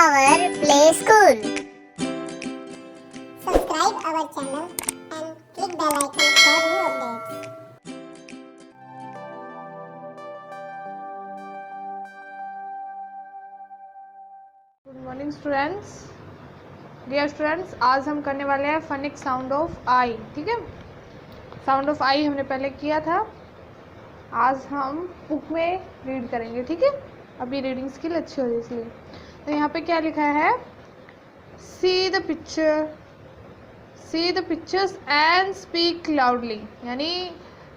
our play school. Subscribe our channel and click bell icon for new updates. Good morning students. Dear students, आज हम करने वाले हैं फनिक sound of आई। ठीक है, साउंड ऑफ आई हमने पहले किया था, आज हम बुक में रीड करेंगे। ठीक है, अभी रीडिंग स्किल अच्छी हो रही है इसलिए। तो यहाँ पे क्या लिखा है, see the pictures and speak loudly, यानी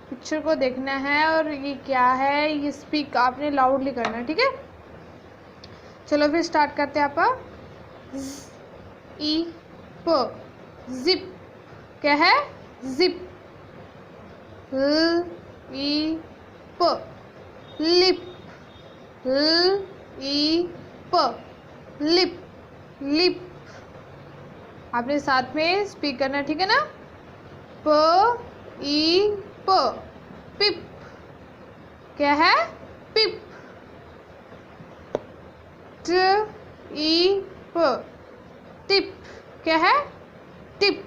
पिक्चर को देखना है और ये क्या है, ये स्पीक आपने लाउडली करना है। ठीक है, चलो फिर स्टार्ट करते हैं। आप ई प जिप, क्या है, जिप। ल ई प लिप, ल ई प लिप, लिप। आपने साथ में स्पीक करना, ठीक है ना। प ई प पिप, क्या है, पिप। ट ई प टिप, क्या है, टिप।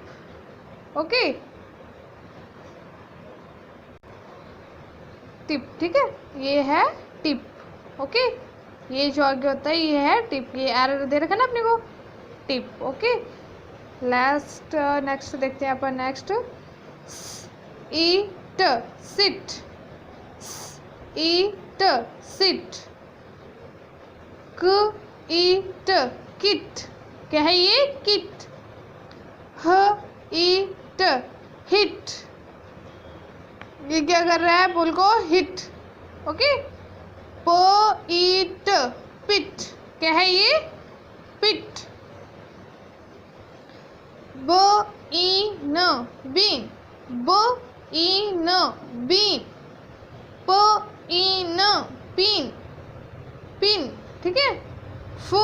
Okay, tip. ठीक है, ये है टिप। ओके, ये जो आगे होता है ये है टिप। ये एरर दे रखा है ना अपने को, टिप। ओके, नेक्स्ट देखते हैं अपन। नेक्स्ट ईट सिट, ईट सिट। क ईट किट, क्या है ये, किट। ह ईट हिट, ये क्या कर रहा है, पुल को हिट। ओके, प ईट पिट, क्या है ये, पिट। ब ई न बीन, ब ई न बीन। प ई न पिन, पिन। ठीक है, फ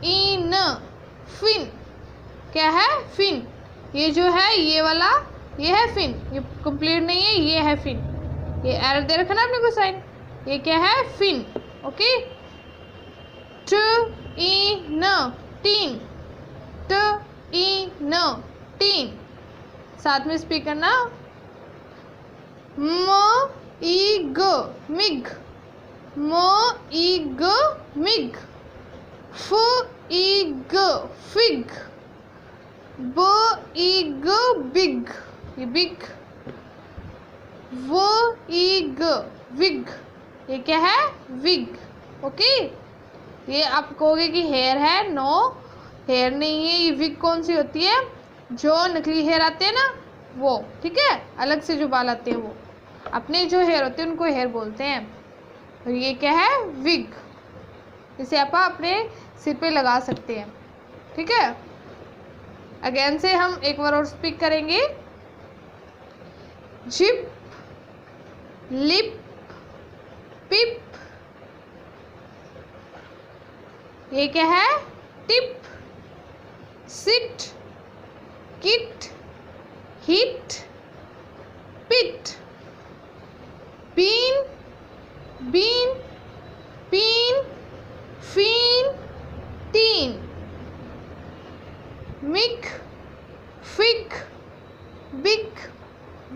ई न फिन, क्या है, फिन। ये जो है ये वाला, ये है फिन, ये कंप्लीट नहीं है, ये है फिन। ये एरर दे रखा ना आपने को साइन, ये क्या है, फिन। ओके, ट ई न टीन, ट ई न टीन। साथ में स्पीक करना। म ई ग मिग, म ई ग मिग। फ ई ग फिग, ब ई ग बिग, ये बिग। व ई ग विग, ये क्या है, विग। ओके, ये आप कहोगे कि हेयर है, नो हेयर नहीं है, ये विग कौन सी होती है, जो नकली हेयर आते हैं ना वो। ठीक है, अलग से जो बाल आते हैं वो, अपने जो हेयर होते हैं उनको हेयर बोलते हैं। और ये क्या है, विग, इसे आप अपने सिर पे लगा सकते हैं। ठीक है, अगेन से हम एक बार और स्पीक करेंगे। जिप, लिप, पिप, ये क्या है, tip. Sit, kit, hit, pit. Bean, bean, peen, feen, teen. Mick, fick, big,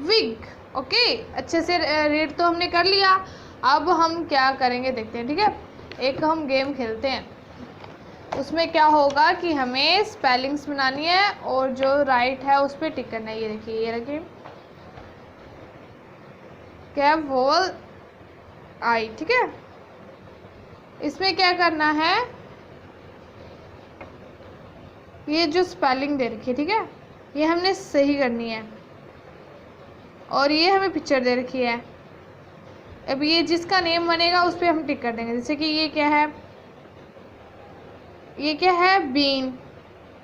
wig. Okay, अच्छे से रीड तो हमने कर लिया। अब हम क्या करेंगे देखते हैं। ठीक है, एक हम गेम खेलते हैं, उसमें क्या होगा कि हमें स्पेलिंग्स बनानी है और जो राइट है उस पर टिक करना है। ये देखिए, ये रखिए, क्या, वोल आई। ठीक है, इसमें क्या करना है, ये जो स्पेलिंग दे रखी है, ठीक है, ये हमने सही करनी है। और ये हमें पिक्चर दे रखी है। अब ये जिसका नेम बनेगा उस पर हम टिक कर देंगे। जैसे कि ये क्या है, ये क्या है, बीन,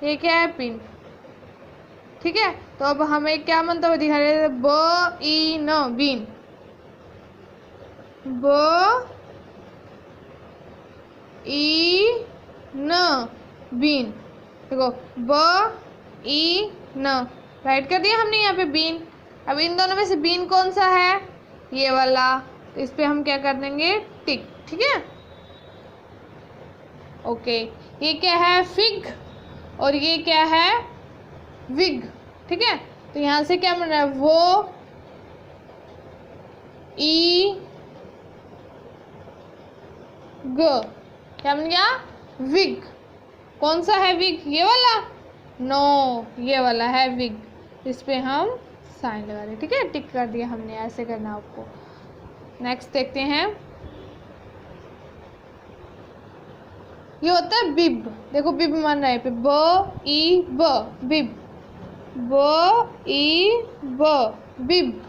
ये क्या है, पिन। ठीक है, तो अब हमें क्या बनता हुआ दिखा रहे, ब ई न बीन, ब ई न बीन। देखो, ब ई न, राइट कर दिया हमने यहाँ पे बीन। अब इन दोनों में से बीन कौन सा है, ये वाला, तो इस पे हम क्या कर देंगे, टिक। ठीक है, ओके, ये क्या है फिग और ये क्या है विग, ठीक है। तो यहाँ से क्या बन रहा है वो ई ग, क्या बन गया विग। कौन सा है विग, ये वाला, नो ये वाला है विग। इस पे हम साइन लगा रहे, ठीक है, टिक कर दिया हमने, ऐसे करना आपको। नेक्स्ट देखते हैं, ये होता है बिब। देखो बिब मान रहा है पे ब ई ब, बिब, ब ई ब, बिब,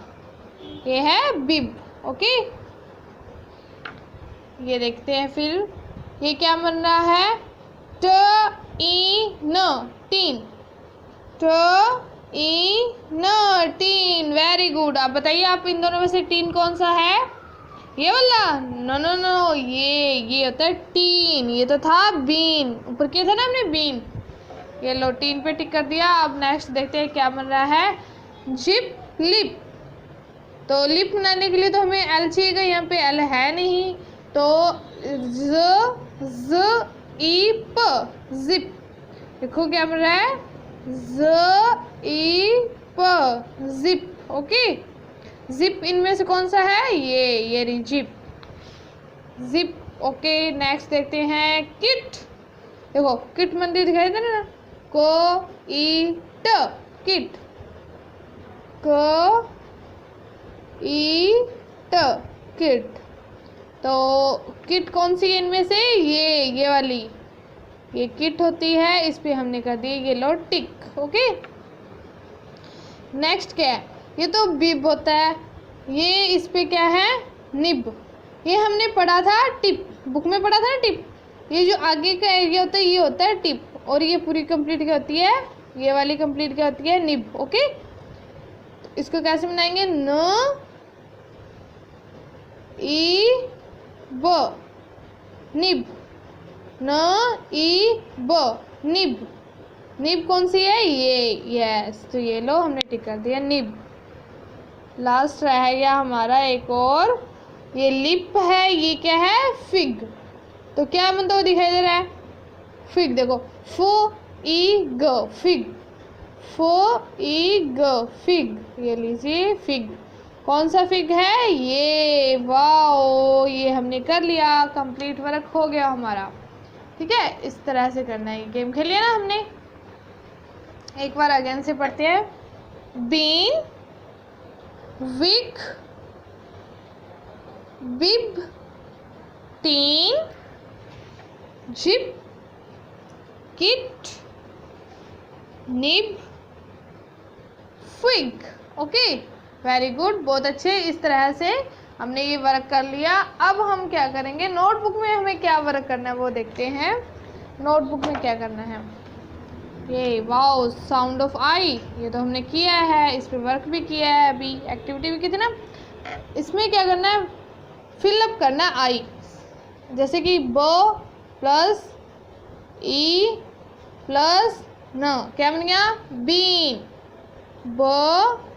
ये है बिब, ओके। ये देखते हैं फिर, ये क्या बन रहा है ट ई न, टीन, ट ई न, टीन, वेरी गुड। आप बताइए आप इन दोनों में से टीन कौन सा है, ये वाला, नो नो नो, ये होता है टीन। ये तो था बीन, ऊपर किया था ना हमने बीन। ये लो टीन पे टिक कर दिया। अब नेक्स्ट देखते हैं क्या बन रहा है जिप लिप। तो लिप बनाने के लिए तो हमें एल चाहिएगा, यहाँ पे एल है नहीं, तो ज ई प, जिप। देखो क्या बन रहा है ज ई प, जिप, ओके। जिप इनमें से कौन सा है, ये रही जिप, जिप, ओके। नेक्स्ट देखते हैं किट। देखो किट मंदिर दिखाई दे रहा ना, को ई ट, किट, क ई ट, किट। तो किट कौन सी है इनमें से, ये वाली, ये किट होती है। इस पे हमने कर दिया ये लो टिक, ओके। नेक्स्ट क्या है, ये तो बिब होता है, ये इस पे क्या है निब। ये हमने पढ़ा था टिप, बुक में पढ़ा था ना टिप। ये जो आगे का एरिया होता है ये होता है टिप, और ये पूरी कंप्लीट क्या होती है, ये वाली कंप्लीट क्या होती है निब, ओके। तो इसको कैसे बनाएंगे, न ई ब, निब, न ई ब, निब। निब कौन सी है, ये, यस। तो ये लो हमने टिक कर दिया निब। लास्ट रह गया हमारा एक और, ये लिप है, ये क्या है फिग। तो क्या मतलब वो दिखाई दे रहा है फिग। देखो फो ई ग, फिग, फो ई ग, फिग। ये लीजिए फिग, कौन सा फिग है, ये, वाओ, ये हमने कर लिया, कंप्लीट वर्क हो गया हमारा, ठीक है। इस तरह से करना है। गेम खेल लिया ना हमने। एक बार अगेन से पढ़ते हैं, bean, wig, bib, teen, zip, kit, nib, fig, okay, very good, बहुत अच्छे। इस तरह से हमने ये वर्क कर लिया। अब हम क्या करेंगे, नोटबुक में हमें क्या वर्क करना है वो देखते हैं। नोटबुक में क्या करना है, ये वाओ साउंड ऑफ आई, ये तो हमने किया है, इस पर वर्क भी किया है, अभी एक्टिविटी भी की थी ना। इसमें क्या करना है, फिलअप करना है आई, जैसे कि ब प्लस ई प्लस न, क्या बन गया बीन, ब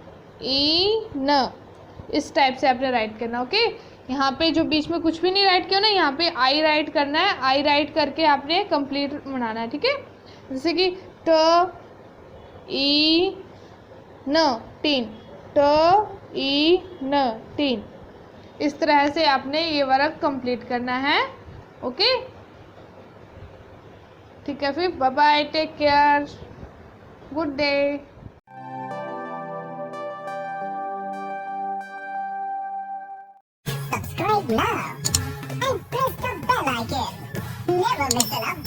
ई न। इस टाइप से आपने राइट करना, ओके। यहाँ पे जो बीच में कुछ भी नहीं राइट किया ना, यहाँ पे आई राइट करना है। आई राइट करके आपने कंप्लीट बनाना है, ठीक है। जैसे कि ट ई न, टीन, ट ई न, टीन। इस तरह से आपने ये वर्क कंप्लीट करना है, ओके। ठीक है, फिर bye bye, take care, good day. Subscribe now and press the bell icon. Never miss an update.